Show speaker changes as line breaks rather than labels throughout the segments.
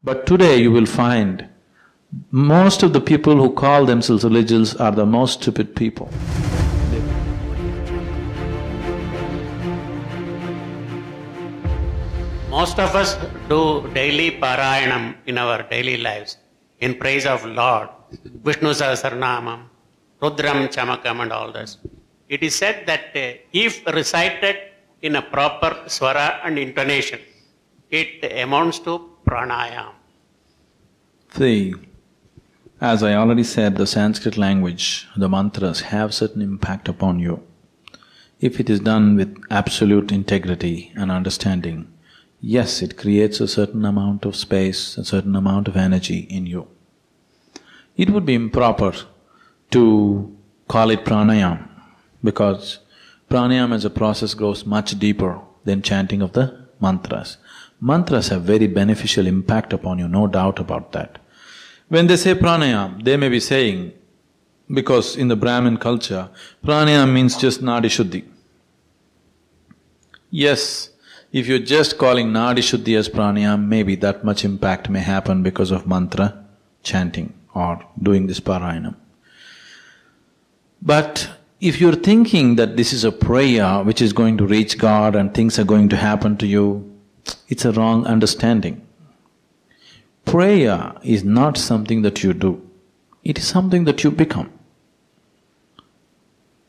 But today you will find most of the people who call themselves religious are the most stupid people.
Most of us do daily Parayanam in our daily lives in praise of Lord, Vishnu Sahasranamam, Rudram Chamakam and all this. It is said that if recited in a proper swara and intonation, it amounts to pranayam.
See, as I already said, the Sanskrit language, the mantras have certain impact upon you. If it is done with absolute integrity and understanding, yes, it creates a certain amount of space, a certain amount of energy in you. It would be improper to call it pranayam, because pranayam as a process goes much deeper than chanting of the mantras. Mantras have very beneficial impact upon you, no doubt about that. When they say pranayam, they may be saying, because in the Brahmin culture, pranayam means just nadi shuddhi. Yes, if you're just calling nadi shuddhi as pranayam, maybe that much impact may happen because of mantra chanting or doing this parayanam. But if you're thinking that this is a prayer which is going to reach God and things are going to happen to you, it's a wrong understanding. Prayer is not something that you do, it is something that you become.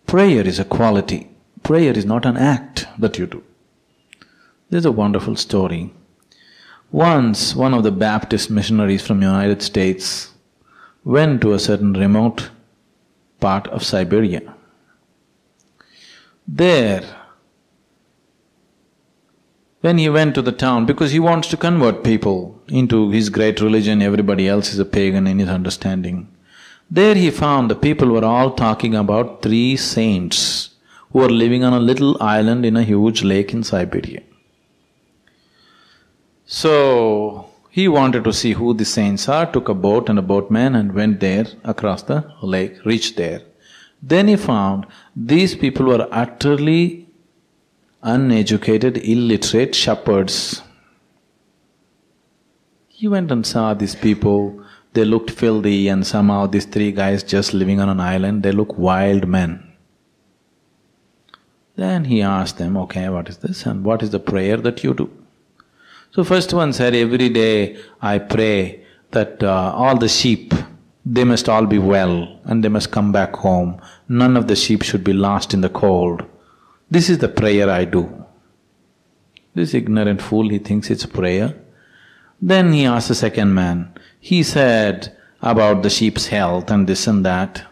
Prayer is a quality, prayer is not an act that you do. There's a wonderful story. Once, one of the Baptist missionaries from United States went to a certain remote part of Siberia. There, when he went to the town, because he wants to convert people into his great religion, everybody else is a pagan in his understanding. There he found the people were all talking about three saints who were living on a little island in a huge lake in Siberia. So, he wanted to see who the saints are, took a boat and a boatman and went there across the lake, reached there. Then he found these people were utterly uneducated, illiterate shepherds. He went and saw these people, they looked filthy, and somehow these three guys just living on an island, they look wild men. Then he asked them, okay, what is this and what is the prayer that you do? So first one said, every day I pray that all the sheep, they must all be well and they must come back home. None of the sheep should be lost in the cold. This is the prayer I do. This ignorant fool, he thinks it's prayer. Then he asked the second man, he said about the sheep's health and this and that.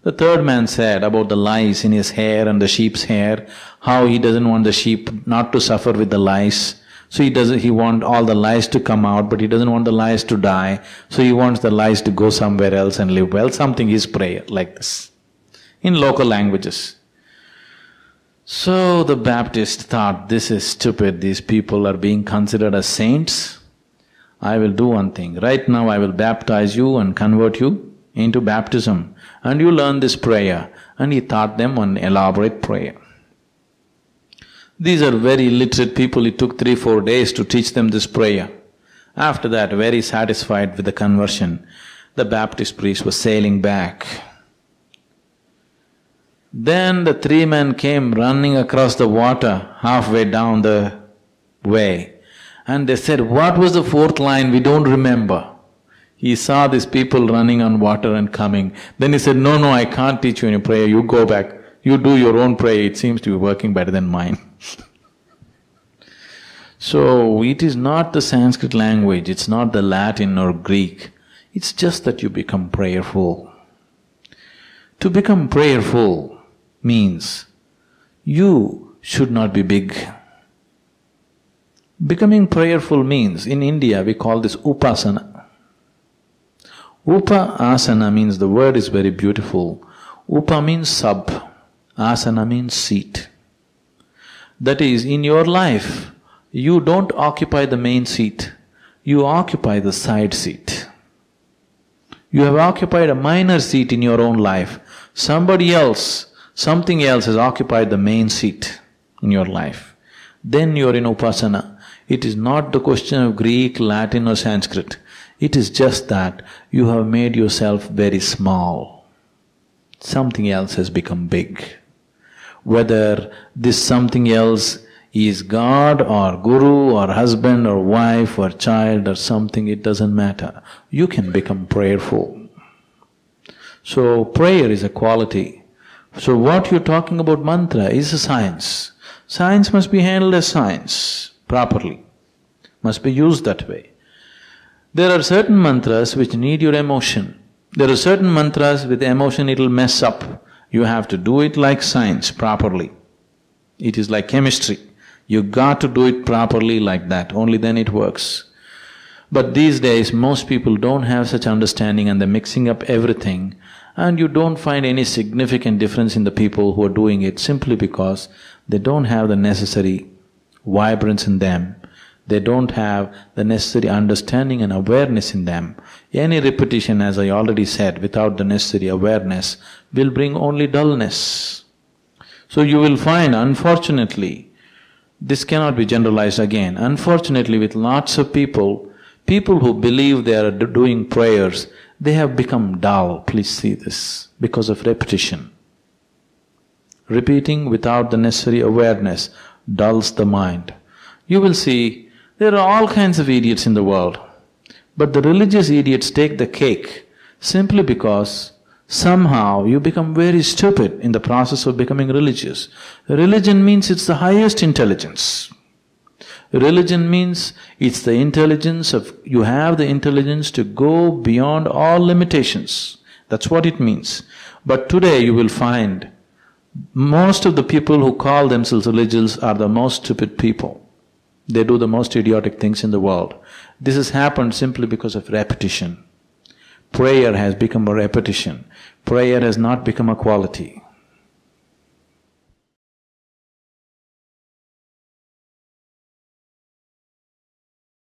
The third man said about the lice in his hair and the sheep's hair, how he doesn't want the sheep not to suffer with the lice. So he wants all the lice to come out, but he doesn't want the lice to die, so he wants the lice to go somewhere else and live well, something is prayer like this, in local languages. So the Baptist thought, this is stupid, these people are being considered as saints. I will do one thing, right now I will baptize you and convert you into baptism, and you learn this prayer. And he taught them one elaborate prayer. These are very literate people, it took 3-4 days to teach them this prayer. After that, very satisfied with the conversion, the Baptist priest was sailing back. Then the three men came running across the water halfway down the way, and they said, what was the fourth line? We don't remember. He saw these people running on water and coming. Then he said, no, I can't teach you any prayer, you go back. You do your own prayer, it seems to be working better than mine. So, it is not the Sanskrit language, it's not the Latin or Greek, it's just that you become prayerful. To become prayerful means you should not be big. Becoming prayerful means, in India we call this upasana. Upasana means, the word is very beautiful. Upa means sub. Asana means seat. That is, in your life, you don't occupy the main seat, you occupy the side seat. You have occupied a minor seat in your own life. Somebody else, something else has occupied the main seat in your life. Then you are in upasana. It is not the question of Greek, Latin or Sanskrit. It is just that you have made yourself very small. Something else has become big. Whether this something else is God or Guru or husband or wife or child or something, it doesn't matter. You can become prayerful. So prayer is a quality. So what you're talking about mantra is a science. Science must be handled as science properly, must be used that way. There are certain mantras which need your emotion. There are certain mantras with emotion it'll mess up. You have to do it like science properly. It is like chemistry. You got to do it properly like that, only then it works. But these days, most people don't have such understanding and they're mixing up everything, and you don't find any significant difference in the people who are doing it simply because they don't have the necessary vibrance in them. They don't have the necessary understanding and awareness in them. Any repetition, as I already said, without the necessary awareness will bring only dullness. So you will find, unfortunately, this cannot be generalized again, unfortunately with lots of people who believe they are doing prayers, they have become dull, please see this, because of repetition. Repeating without the necessary awareness dulls the mind. You will see, there are all kinds of idiots in the world, but the religious idiots take the cake simply because somehow you become very stupid in the process of becoming religious. Religion means it's the highest intelligence. Religion means it's the intelligence of… you have the intelligence to go beyond all limitations. That's what it means. But today you will find most of the people who call themselves religious are the most stupid people. They do the most idiotic things in the world. This has happened simply because of repetition. Prayer has become a repetition. Prayer has not become a quality.